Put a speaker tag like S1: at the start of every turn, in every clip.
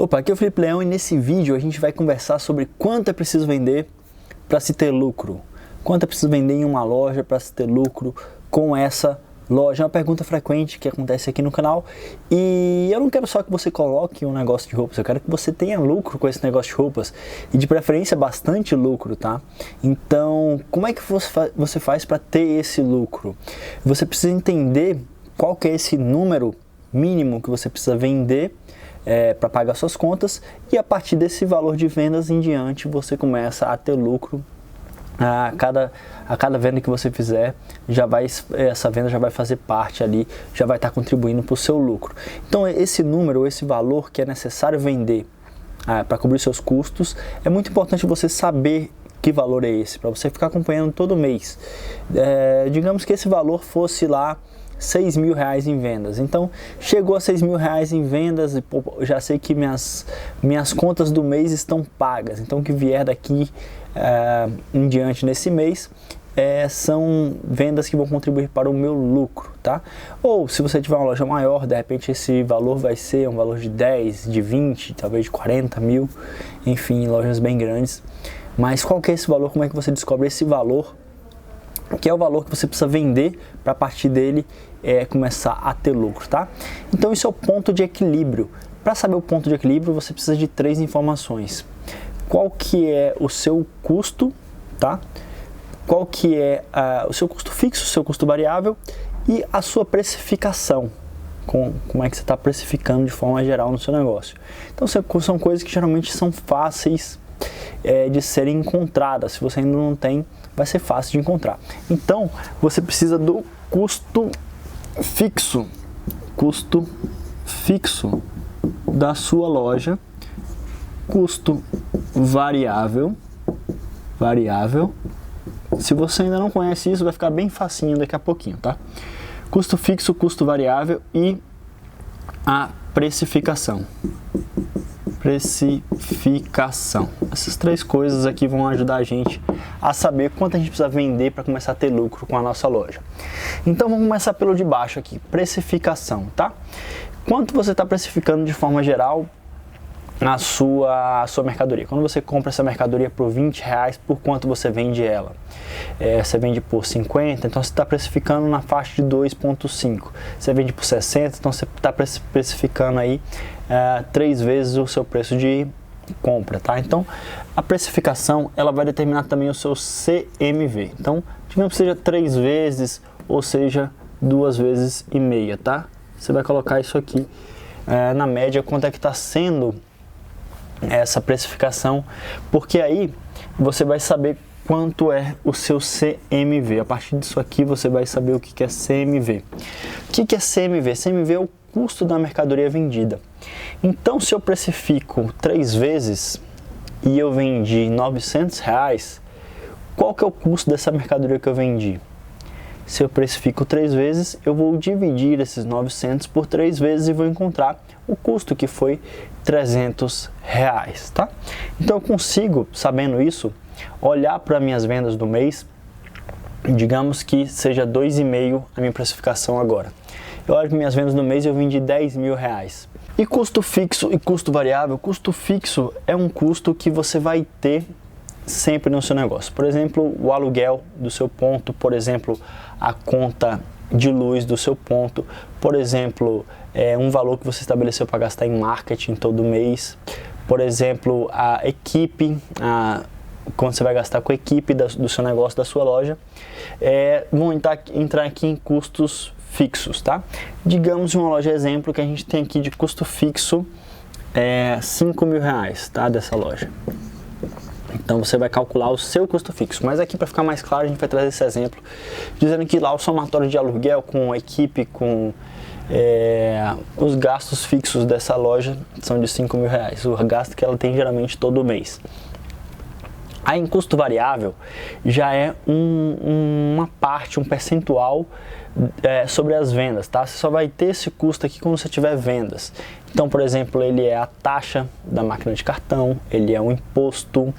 S1: Opa, aqui é o Felipe Leão e nesse vídeo a gente vai conversar sobre quanto é preciso vender para se ter lucro. Quanto é preciso vender em uma loja para se ter lucro com essa loja? É uma pergunta frequente que acontece aqui no canal e eu não quero só que você coloque um negócio de roupas, eu quero que você tenha lucro com esse negócio de roupas e de preferência bastante lucro, tá? Então, como é que você faz para ter esse lucro? Você precisa entender qual que é esse número mínimo que você precisa vender para pagar suas contas, e a partir desse valor de vendas em diante você começa a ter lucro. A cada venda que você fizer, essa venda já vai fazer parte ali, já vai estar contribuindo para o seu lucro. Então esse número, esse valor que é necessário vender para cobrir seus custos, é muito importante você saber que valor é esse, para você ficar acompanhando todo mês. Digamos que esse valor fosse lá R$6.000 em vendas, então chegou a R$6.000 em vendas e pô, já sei que minhas contas do mês estão pagas, então o que vier daqui em diante nesse mês são vendas que vão contribuir para o meu lucro, tá? Ou se você tiver uma loja maior, de repente esse valor vai ser um valor de 10, de 20, talvez de 40 mil, enfim, lojas bem grandes. Mas qual que é esse valor? Como é que você descobre esse valor? Que é o valor que você precisa vender para a partir dele começar a ter lucro, tá? Então isso é o ponto de equilíbrio. Para saber o ponto de equilíbrio, você precisa de 3 informações. Qual que é o seu custo, tá? Qual que é o seu custo fixo, o seu custo variável e a sua precificação. Como é que você está precificando de forma geral no seu negócio. Então são coisas que geralmente são fáceis de serem encontradas. Se você ainda não tem, vai ser fácil de encontrar. Então você precisa do custo fixo da sua loja, custo variável. Se você ainda não conhece isso, vai ficar bem facinho daqui a pouquinho, tá? Custo fixo, custo variável e a precificação. Essas 3 coisas aqui vão ajudar a gente a saber quanto a gente precisa vender para começar a ter lucro com a nossa loja. Então vamos começar pelo de baixo aqui, precificação, tá? Quanto você está precificando de forma geral a sua mercadoria? Quando você compra essa mercadoria por R$20, por quanto você vende ela? Você vende por 50, então você está precificando na faixa de 2,5. Você vende por 60, então você está precificando aí 3 vezes o seu preço de compra, tá? Então a precificação ela vai determinar também o seu CMV. Então digamos que seja 3 vezes ou seja 2,5 vezes, tá? Você vai colocar isso aqui na média, quanto é que está sendo essa precificação, porque aí você vai saber quanto é o seu CMV. A partir disso aqui você vai saber o que é CMV. O que é CMV? CMV é o custo da mercadoria vendida. Então se eu precifico 3 vezes e eu vendi R$900, qual que é o custo dessa mercadoria que eu vendi? Se eu precifico 3 vezes, eu vou dividir esses 900 por 3 vezes e vou encontrar o custo, que foi R$300, tá? Então eu consigo, sabendo isso, olhar para minhas vendas do mês, digamos que seja 2,5 a minha precificação agora. Eu olho para minhas vendas do mês e eu vendi R$10.000. E custo fixo e custo variável? Custo fixo é um custo que você vai ter sempre no seu negócio. Por exemplo, o aluguel do seu ponto, por exemplo, a conta de luz do seu ponto, por exemplo, um valor que você estabeleceu para gastar em marketing todo mês, por exemplo, a equipe, quando você vai gastar com a equipe do seu negócio, da sua loja, vão entrar aqui em custos fixos, tá? Digamos uma loja exemplo que a gente tem aqui de custo fixo R$5.000, tá? Dessa loja. Então você vai calcular o seu custo fixo, mas aqui para ficar mais claro a gente vai trazer esse exemplo, dizendo que lá o somatório de aluguel com a equipe, com os gastos fixos dessa loja são de R$5.000, o gasto que ela tem geralmente todo mês. Aí em custo variável já é uma parte, um percentual sobre as vendas, tá? Você só vai ter esse custo aqui quando você tiver vendas. Então, por exemplo, ele é a taxa da máquina de cartão, ele é o imposto,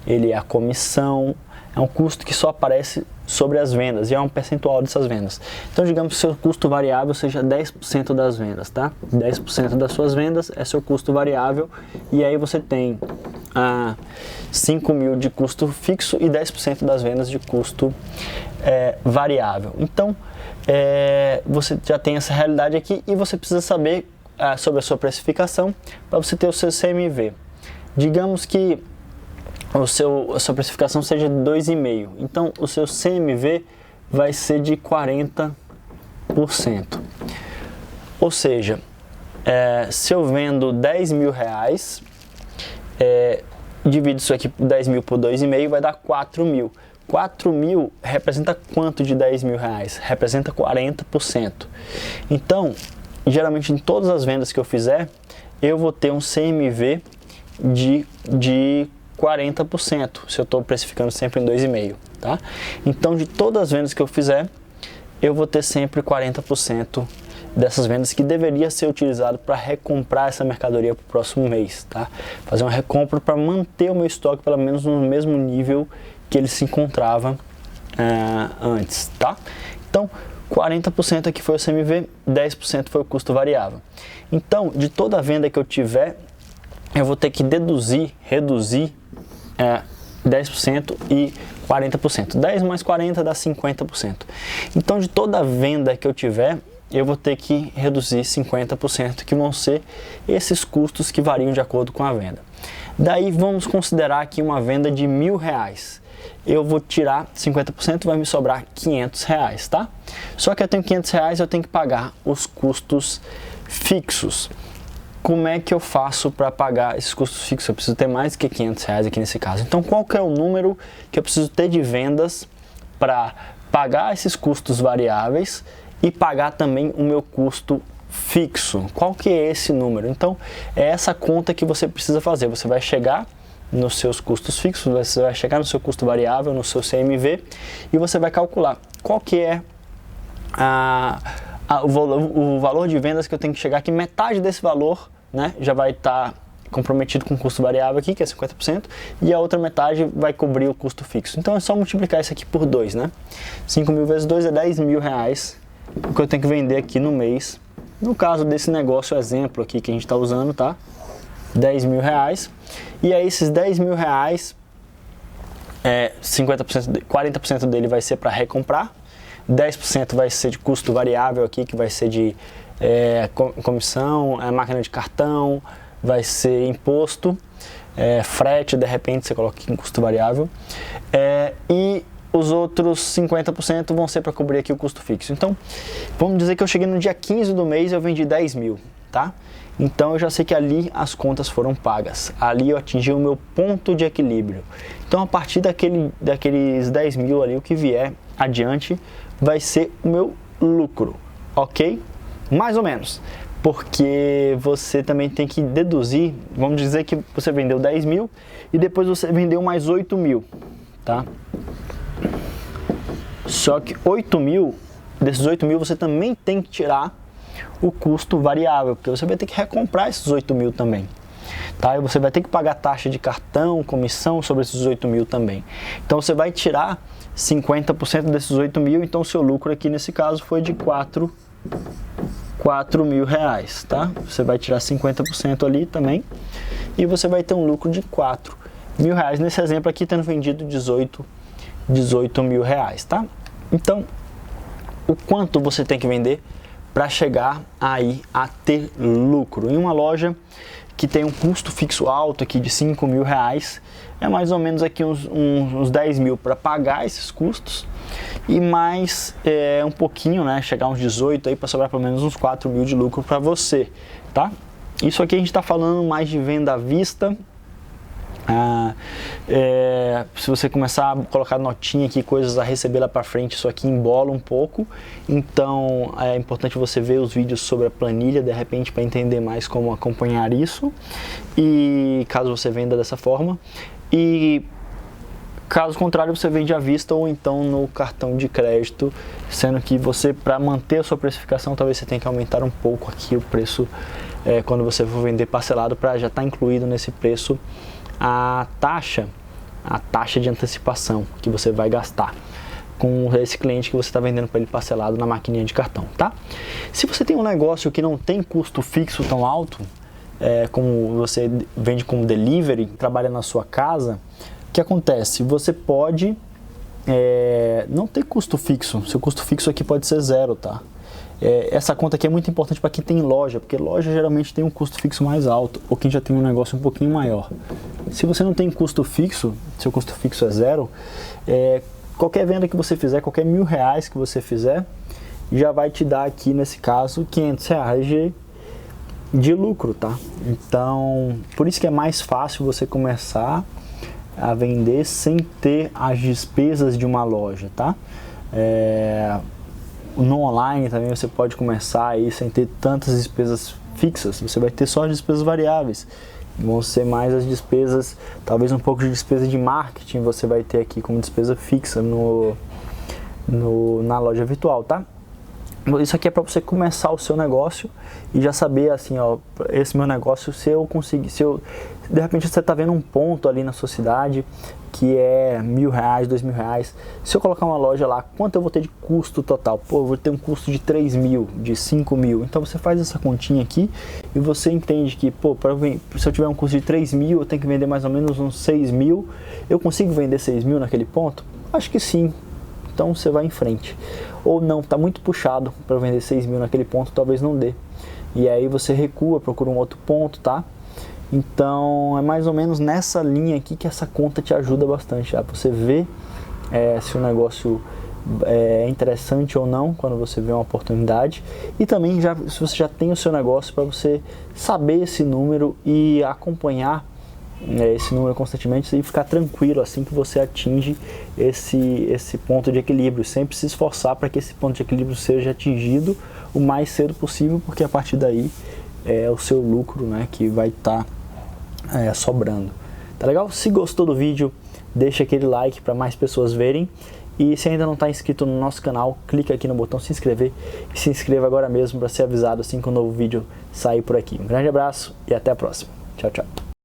S1: ele é a comissão, É um custo que só aparece sobre as vendas e é um percentual dessas vendas. Então, digamos que seu custo variável seja 10% das vendas, tá? 10% das suas vendas é seu custo variável e aí você tem 5 mil de custo fixo e 10% das vendas de custo variável. Então, você já tem essa realidade aqui e você precisa saber sobre a sua precificação para você ter o seu CMV. Digamos que a sua precificação seja de 2,5, então o seu CMV vai ser de 40%. Ou seja, se eu vendo 10 mil reais, divido isso aqui, 10 mil por 2,5, vai dar 4 mil. 4 mil representa quanto de 10 mil reais? Representa 40%. Então, geralmente em todas as vendas que eu fizer, eu vou ter um CMV de 40%, se eu estou precificando sempre em 2,5, tá? Então, de todas as vendas que eu fizer, eu vou ter sempre 40% dessas vendas que deveria ser utilizado para recomprar essa mercadoria para o próximo mês, tá? Fazer uma recompra para manter o meu estoque pelo menos no mesmo nível que ele se encontrava antes, tá? Então, 40% aqui foi o CMV, 10% foi o custo variável. Então, de toda venda que eu tiver, eu vou ter que reduzir 10% e 40%. 10 mais 40 dá 50%. Então, de toda venda que eu tiver, eu vou ter que reduzir 50%, que vão ser esses custos que variam de acordo com a venda. Daí, vamos considerar aqui uma venda de R$1.000. Eu vou tirar 50%, vai me sobrar R$500, tá? Só que eu tenho R$500, eu tenho que pagar os custos fixos. Como é que eu faço para pagar esses custos fixos? Eu preciso ter mais do que R$500 aqui nesse caso. Então, qual que é o número que eu preciso ter de vendas para pagar esses custos variáveis e pagar também o meu custo fixo? Qual que é esse número? Então, é essa conta que você precisa fazer. Você vai chegar nos seus custos fixos, você vai chegar no seu custo variável, no seu CMV, e você vai calcular qual que é o valor de vendas que eu tenho que chegar, que metade desse valor, né, já vai estar comprometido com o custo variável aqui, que é 50%, e a outra metade vai cobrir o custo fixo. Então é só multiplicar isso aqui por 2, né? 5 mil vezes 2 é R$10.000, o que eu tenho que vender aqui no mês. No caso desse negócio, exemplo aqui que a gente está usando, tá? R$10.000. E aí esses R$10.000, 40% dele vai ser para recomprar, 10% vai ser de custo variável aqui, que vai ser de comissão, máquina de cartão, vai ser imposto, frete, de repente você coloca aqui em custo variável, e os outros 50% vão ser para cobrir aqui o custo fixo. Então, vamos dizer que eu cheguei no dia 15 do mês e eu vendi 10 mil, tá? Então eu já sei que ali as contas foram pagas, ali eu atingi o meu ponto de equilíbrio. Então a partir daqueles 10 mil ali, o que vier adiante vai ser o meu lucro, ok? Mais ou menos, porque você também tem que deduzir, vamos dizer que você vendeu 10 mil e depois você vendeu mais 8 mil, tá? Só que 8 mil, desses 8 mil você também tem que tirar o custo variável, porque você vai ter que recomprar esses 8 mil também, tá? E você vai ter que pagar taxa de cartão, comissão sobre esses 8 mil também. Então você vai tirar 50% desses 8 mil, então o seu lucro aqui nesse caso foi de R$4 mil, tá? Você vai tirar 50% ali também e você vai ter um lucro de R$4 mil, nesse exemplo aqui tendo vendido 18 mil reais, tá? Então, o quanto você tem que vender para chegar aí a ter lucro? Em uma loja que tem um custo fixo alto aqui de 5 mil reais, é mais ou menos aqui uns 10 mil para pagar esses custos e mais um pouquinho, né, chegar uns 18 aí para sobrar pelo menos uns 4 mil de lucro para você, tá? Isso aqui a gente está falando mais de venda à vista. Se você começar a colocar notinha aqui, coisas a receber lá para frente, isso aqui embola um pouco. Então é importante você ver os vídeos sobre a planilha de repente para entender mais como acompanhar isso, e caso você venda dessa forma, e caso contrário você vende à vista ou então no cartão de crédito, sendo que você, para manter a sua precificação, talvez você tenha que aumentar um pouco aqui o preço quando você for vender parcelado, para já estar incluído nesse preço a taxa a taxa de antecipação que você vai gastar com esse cliente que você está vendendo para ele parcelado na maquininha de cartão, tá? Se você tem um negócio que não tem custo fixo tão alto, como você vende como delivery, trabalha na sua casa, o que acontece? Você pode não ter custo fixo, seu custo fixo aqui pode ser zero, tá? Essa conta aqui é muito importante para quem tem loja, porque loja geralmente tem um custo fixo mais alto, ou quem já tem um negócio um pouquinho maior. Se você não tem custo fixo, seu custo fixo é zero, qualquer venda que você fizer, qualquer R$1.000 que você fizer, já vai te dar aqui, nesse caso, R$500 de lucro, tá? Então, por isso que é mais fácil você começar a vender sem ter as despesas de uma loja, tá? No online também você pode começar aí sem ter tantas despesas fixas, você vai ter só as despesas variáveis. Vão ser mais as despesas, talvez um pouco de despesa de marketing você vai ter aqui como despesa fixa na loja virtual, tá? Isso aqui é para você começar o seu negócio e já saber assim, ó, esse meu negócio, se eu conseguir, de repente você está vendo um ponto ali na sua cidade que é R$1.000, R$2.000, se eu colocar uma loja lá, quanto eu vou ter de custo total? Pô, eu vou ter um custo de R$3.000, de R$5.000, então você faz essa continha aqui e você entende que, pô, se eu tiver um custo de R$3.000, eu tenho que vender mais ou menos uns R$6.000, eu consigo vender R$6.000 naquele ponto? Acho que sim. Então você vai em frente. Ou não, está muito puxado para vender R$6.000 naquele ponto, talvez não dê. E aí você recua, procura um outro ponto, tá? Então é mais ou menos nessa linha aqui que essa conta te ajuda bastante, tá? Você vê se o negócio é interessante ou não quando você vê uma oportunidade. E também se você já tem o seu negócio, para você saber esse número e acompanhar esse número constantemente e ficar tranquilo assim que você atinge esse ponto de equilíbrio. Sempre se esforçar para que esse ponto de equilíbrio seja atingido o mais cedo possível, porque a partir daí é o seu lucro, né, que vai estar sobrando. Tá legal? Se gostou do vídeo, deixa aquele like para mais pessoas verem. E se ainda não está inscrito no nosso canal, clica aqui no botão se inscrever e se inscreva agora mesmo para ser avisado assim que um novo vídeo sair por aqui. Um grande abraço e até a próxima. Tchau, tchau.